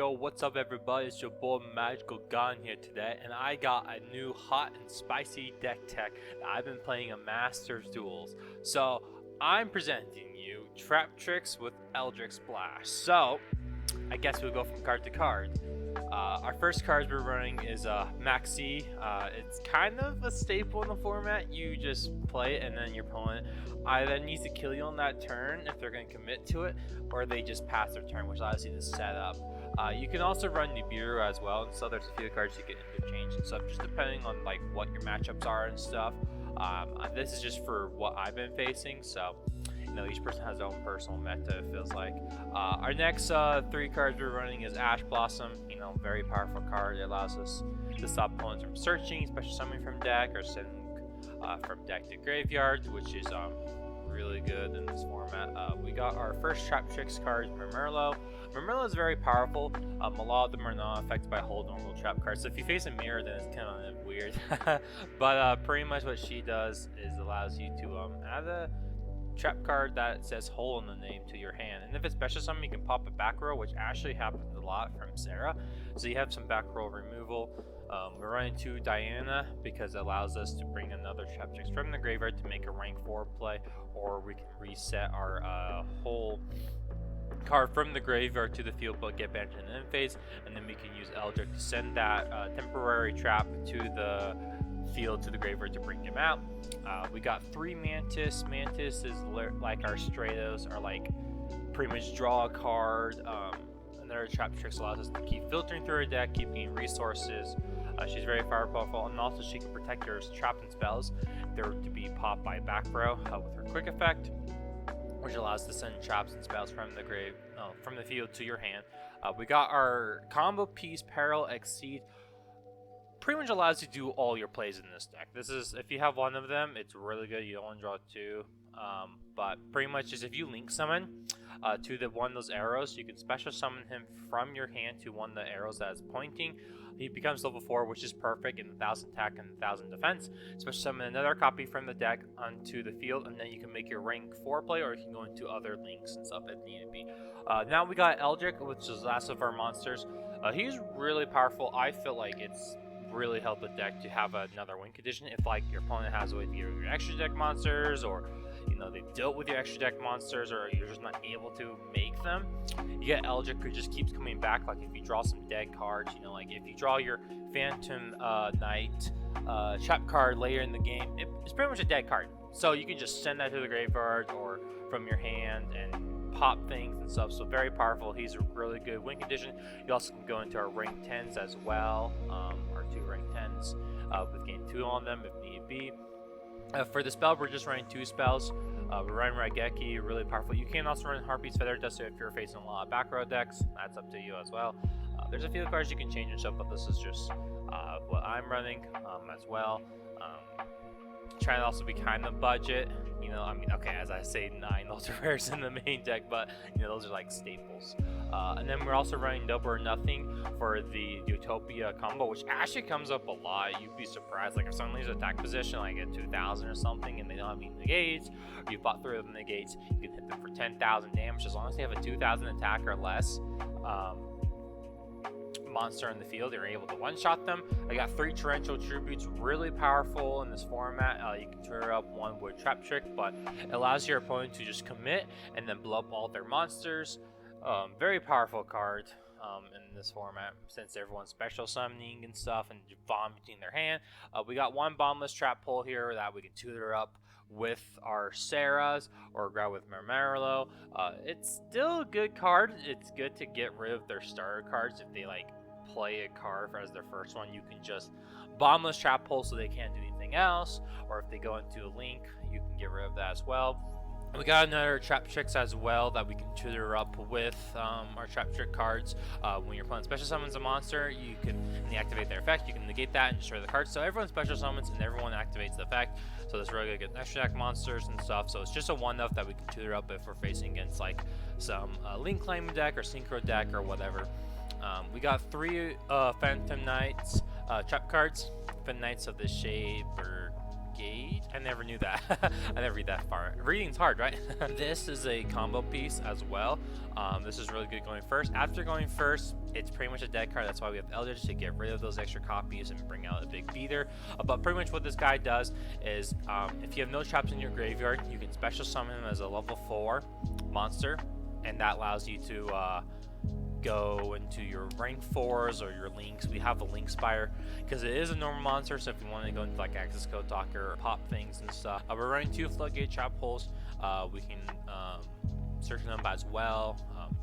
Yo, what's up everybody, it's your boy MagicalGarrn here today, and I got a new hot and spicy deck tech that I've been playing in Masterduels. So, I'm presenting you Traptrix with Eldlich Splash. So, I guess we'll go from card to card. Our first cards we're running is Maxi. It's kind of a staple in the format. You just play it and then your opponent either needs to kill you on that turn if they're going to commit to it, or they just pass their turn, which allows you to set up. You can also run Yugioh as well, and so there's a few cards you can interchange and stuff, just depending on like what your matchups are and stuff. This is just for what I've been facing, so you know, each person has their own personal meta, it feels like. Our next three cards we're running is Ash Blossom. You know, very powerful card. It allows us to stop opponents from searching, especially summoning from deck or sending from deck to graveyard, which is really good in this format. We got our first Traptrix card, Mermerlo. Mermerlo is very powerful. A lot of them are not affected by whole normal trap cards, so if you face a mirror, then it's kind of weird. But pretty much what she does is allows you to add a trap card that says hole in the name to your hand, and if it's special summon, you can pop a back row, which actually happens a lot from Sarah, so you have some back row removal. We're running 2 Diana because it allows us to bring another Traptrix from the graveyard to make a rank 4 play, or we can reset our whole card from the graveyard to the field but get banished in the end phase, and then we can use Eldlich to send that temporary trap to the field to the graveyard to bring him out. We got 3 Mantis. Mantis is like our Stratos, or like pretty much draw a card. Another Traptrix allows us to keep filtering through her deck, keep getting resources. She's very powerful, and also she can protect your traps and spells. They're to be popped by back row with her quick effect, which allows to send traps and spells from the field to your hand. We got our combo piece, Peril Exceed. Pretty much allows you to do all your plays in this deck. This is, if you have one of them, it's really good. You only draw 2, but pretty much is if you link summon to one of those arrows, you can special summon him from your hand to one of the arrows that is pointing. He becomes level 4, which is perfect in 1000 attack and 1000 defense. Special summon another copy from the deck onto the field, and then you can make your rank 4 play, or you can go into other links and stuff if need be. Now we got Eldlich, which is the last of our monsters. He's really powerful. I feel like it's really helped the deck to have another win condition if like your opponent has a way to get your extra deck monsters, or you know they've dealt with your extra deck monsters, or you're just not able to make them. You get Eldlich, who just keeps coming back. Like if you draw some dead cards, you know, like if you draw your Phantom Knight trap card later in the game, it's pretty much a dead card, so you can just send that to the graveyard or from your hand and pop things and stuff. So very powerful. He's a really good win condition. You also can go into our rank 10s as well, our 2 rank 10s with gain 2 on them if need be. For the spell, we're just running 2 spells. We're running Raigeki, really powerful. You can also run Harpy's Feather Duster if you're facing a lot of back row decks. That's up to you as well. There's a few cards you can change and stuff, but this is just what I'm running as well. Trying to also be kind of budget, you know. I mean, okay, as I say, 9 ultra rares in the main deck, but you know those are like staples. And then we're also running Double or Nothing for the Utopia combo, which actually comes up a lot. You'd be surprised, like if someone leaves attack position like at 2,000 or something, and they don't have any negates, or you bought 3 of the negates, you can hit them for 10,000 damage as long as they have a 2,000 attack or less. Monster in the field, you're able to one-shot them. I got 3 Torrential Tributes, really powerful in this format. You can turn up one with Traptrix, but it allows your opponent to just commit and then blow up all their monsters. Very powerful card in this format, since everyone's special summoning and stuff and vomiting their hand. We got 1 Bombless Trap Pull here that we can tutor up with our Sarahs or grab with Mermerlo. It's still a good card. It's good to get rid of their starter cards if they like play a card as their first one. You can just Bombless Trap Pull so they can't do anything else, or if they go into a link, you can get rid of that as well. We got another Traptrix as well that we can tutor up with our Traptrix cards. When your opponent special summons a monster, you can activate their effect. You can negate that and destroy the card. So everyone special summons and everyone activates the effect. So this really good extra deck monsters and stuff. So it's just a one-off that we can tutor up if we're facing against like some Link Claiming deck or Synchro deck or whatever. We got 3 Phantom Knights trap cards. Phantom Knights of the Shade or Floodgate. I never knew that. I never read that far. Reading's hard, right? This is a combo piece as well. This is really good going first. After going first, it's pretty much a dead card. That's why we have Eldlich to get rid of those extra copies and bring out a big beater. But pretty much what this guy does is, if you have no traps in your graveyard, you can special summon him as a level 4 monster, and that allows you to go into your rank 4s or your links. We have the link spire because it is a normal monster, so if you want to go into like access code talker or pop things and stuff, we're running 2 floodgate trap holes. We can search them as well.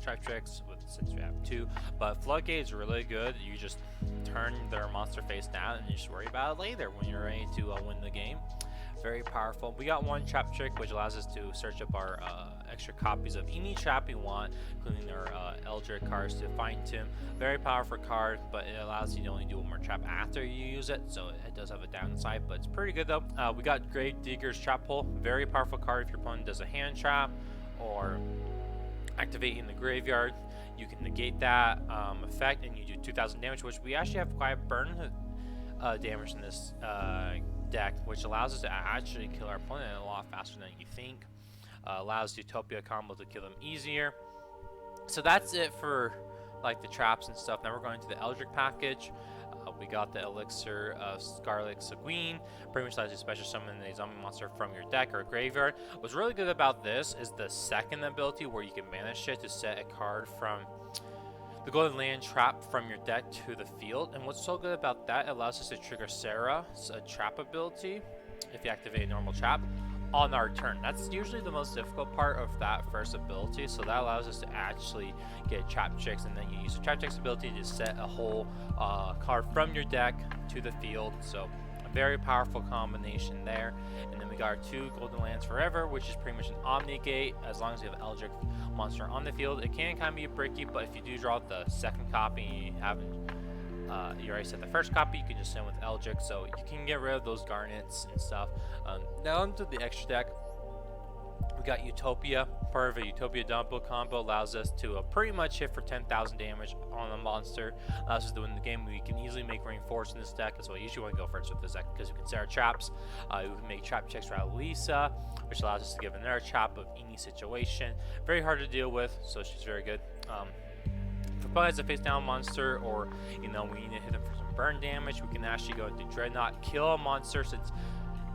Traptrix, since we have 2, but floodgate is really good. You just turn their monster face down and you just worry about it later when you're ready to win the game. Very powerful. We got 1 trap trick, which allows us to search up our extra copies of any trap we want, including our Eldritch cards to fine tune. Very powerful card, but it allows you to only do 1 more trap after you use it, so it does have a downside, but it's pretty good though. We got Grave Digger's Trap Hole. Very powerful card if your opponent does a hand trap or activate in the graveyard. You can negate that effect and you do 2000 damage, which we actually have quite a burn damage in this deck, which allows us to actually kill our opponent a lot faster than you think. Allows Utopia combo to kill them easier. So that's it for like the traps and stuff. Now we're going to the Eldritch package. We got the Elixir of Scarlet Sanguine. Pretty much allows you to special summon a zombie monster from your deck or graveyard. What's really good about this is the second ability, where you can banish it to set a card from the Golden Land trap from your deck to the field. And what's so good about that, it allows us to trigger Sarah's trap ability if you activate a normal trap on our turn. That's usually the most difficult part of that first ability, so that allows us to actually get Traptrix, and then you use the Traptrix ability to set a whole card from your deck to the field. So a very powerful combination there. And then we got our 2 Golden Lands Forever, which is pretty much an Omnigate. As long as you have Eldritch monster on the field, it can kind of be bricky, but if you do draw the second copy and you haven't you already set the first copy, you can just send with Eldritch, so you can get rid of those garnets and stuff. Now onto the extra deck. We got Utopia. Part of a Utopia Dumbo combo allows us to pretty much hit for 10,000 damage on a monster. Allows us to win the game. We can easily make reinforce in this deck. That's why I usually want to go first with this deck, because we can set our traps. We can make trap checks for Lisa, which allows us to give another trap of any situation. Very hard to deal with, so she's very good. If your opponent has a face down monster, or we need to hit them for some burn damage, we can actually go into Dreadnought, kill a monster. Since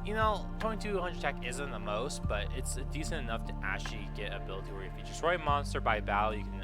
2200 attack isn't the most, but it's decent enough to actually get ability where if you destroy a monster by battle, you can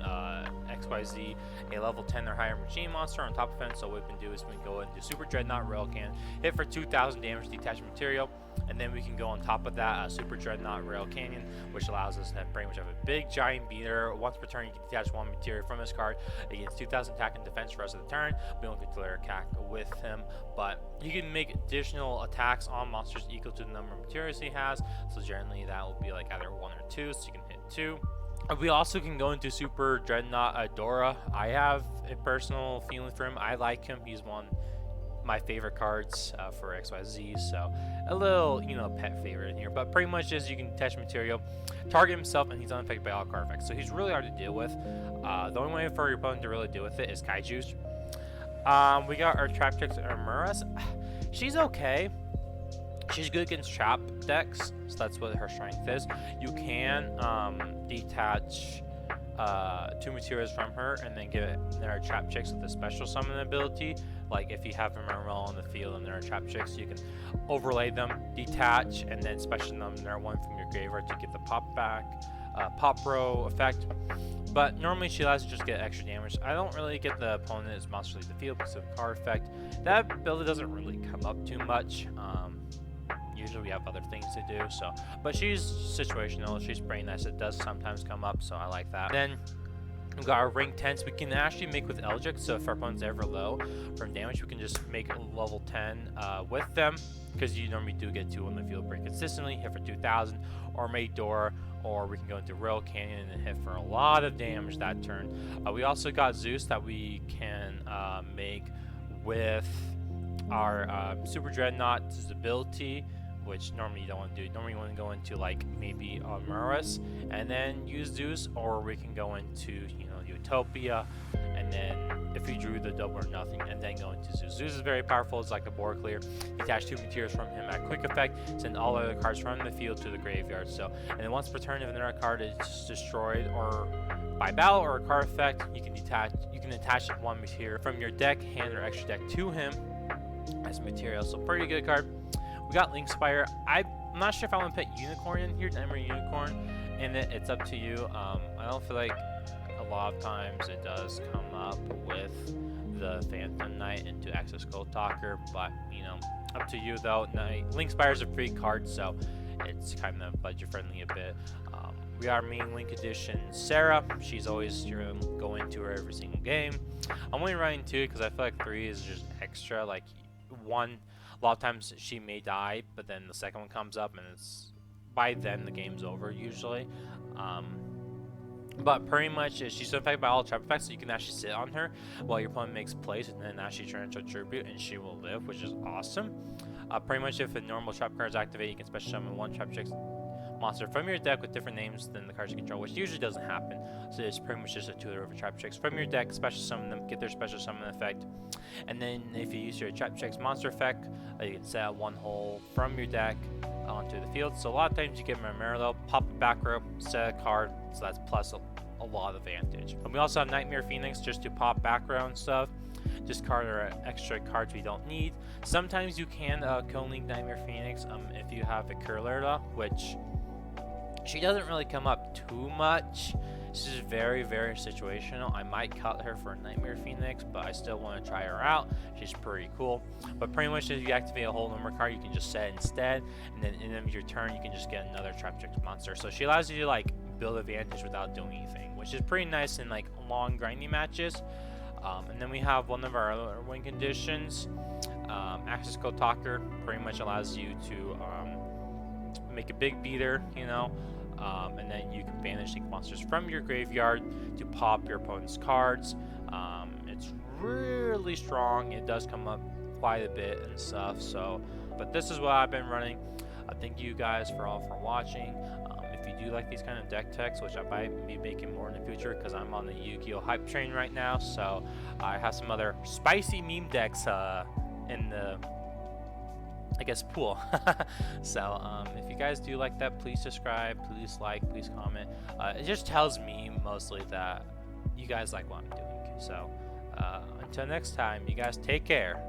XYZ a level 10 or higher machine monster on top of it. So what we can do is we can go into Super Dreadnought Rail Cannon, hit for 2000 damage, detach material, and then we can go on top of that Super Dreadnought Rail Canyon, which allows us to pretty much have a big giant beater. Once per turn, you can detach 1 material from this card. Against 2000 attack and defense for the rest of the turn. We don't get to layer attack with him, but you can make additional attacks on monsters equal to the number of materials he has. So generally that will be like either 1 or 2, so you can hit 2. We also can go into Super Dreadnought Adora. I have a personal feeling for him. I like him. He's one of my favorite cards for XYZ, so a little pet favorite in here. But pretty much is you can detach material, target himself, and he's unaffected by all card effects, so he's really hard to deal with. The only way for your opponent to really deal with it is Kaiju's. We got our Traptrix Armuras. She's okay. She's good against trap decks, so that's what her strength is. You can detach 2 materials from her and then give it their Traptrix with a special summon ability. Like if you have a Mermail on the field and there are Traptrix, you can overlay them, detach, and then special summon their 1 from your graveyard to get the pop row effect. But normally she allows you to just get extra damage. I don't really get the opponent's monster leave the field because of the card effect. That ability doesn't really come up too much. Usually we have other things to do, so, but she's situational. She's pretty nice. It does sometimes come up, so I like that. Then we've got our rank 10s. We can actually make with Eldritch, so if our opponent's ever low from damage, we can just make a level 10 with them, because you normally do get 2 on the field pretty consistently, hit for 2000, or make Dora, or we can go into Rail Canyon and hit for a lot of damage that turn. We also got Zeus that we can make with our Super Dreadnought's ability, which normally you don't want to do. Normally you want to go into like maybe Maurus and then use Zeus, or we can go into Utopia, and then if we drew do the double or nothing, and then go into Zeus. Zeus is very powerful. It's like a board clear. You attach 2 materials from him at quick effect, send all other cards from the field to the graveyard. So, and then once per turn, if another card is destroyed or by battle or a card effect, you can attach 1 material from your deck, hand, or extra deck to him as material. So pretty good card. We got Link Spire. I'm not sure if I want to put Unicorn in here, Nightmare Unicorn, and it's up to you. I don't feel like a lot of times it does come up with the Phantom Knight into Access Code Talker, but you know, up to you though. Link Spire is a free card, so it's kind of budget friendly a bit. We got our main Link edition, Sarah. She's always, you're gonna go into her every single game. I'm only running 2 because I feel like 3 is just extra. Like 1, a lot of times she may die, but then the second one comes up and it's by then the game's over usually. But pretty much she's affected by all trap effects, so you can actually sit on her while your opponent makes plays and then actually turn into a tribute and she will live, which is awesome. Pretty much if a normal trap card is activated, you can special summon 1 Traptrix monster from your deck with different names than the cards you control, which usually doesn't happen. So it's pretty much just a tutor of a Traptrix from your deck, special summon them, get their special summon effect, and then if you use your Traptrix monster effect, you can set 1 hole from your deck onto the field. So a lot of times you get Marmelo, pop a back row, set a card, so that's plus a lot of advantage. And we also have Nightmare Phoenix just to pop back row and stuff. Discard our extra cards we don't need. Sometimes you can kill Link Nightmare Phoenix if you have a Curler, which she doesn't really come up too much. This is very, very situational. I might cut her for Nightmare Phoenix, but I still want to try her out. She's pretty cool. But pretty much if you activate a whole number card, you can just set it instead, and then in the end of your turn, you can just get another Traptrix monster. So she allows you to like build advantage without doing anything, which is pretty nice in like long grindy matches. And then we have one of our other win conditions. Access Code Talker pretty much allows you to make a big beater, you know, and then you can banish Link monsters from your graveyard to pop your opponent's cards. It's really strong. It does come up quite a bit and stuff. So, but this is what I've been running. Thank you guys for watching. If you do like these kind of deck techs, which I might be making more in the future because I'm on the Yugioh hype train right now, so I have some other spicy meme decks in the, I guess, pool. So if you guys do like that, please subscribe, please like, please comment. It just tells me mostly that you guys like what I'm doing. So until next time, you guys take care.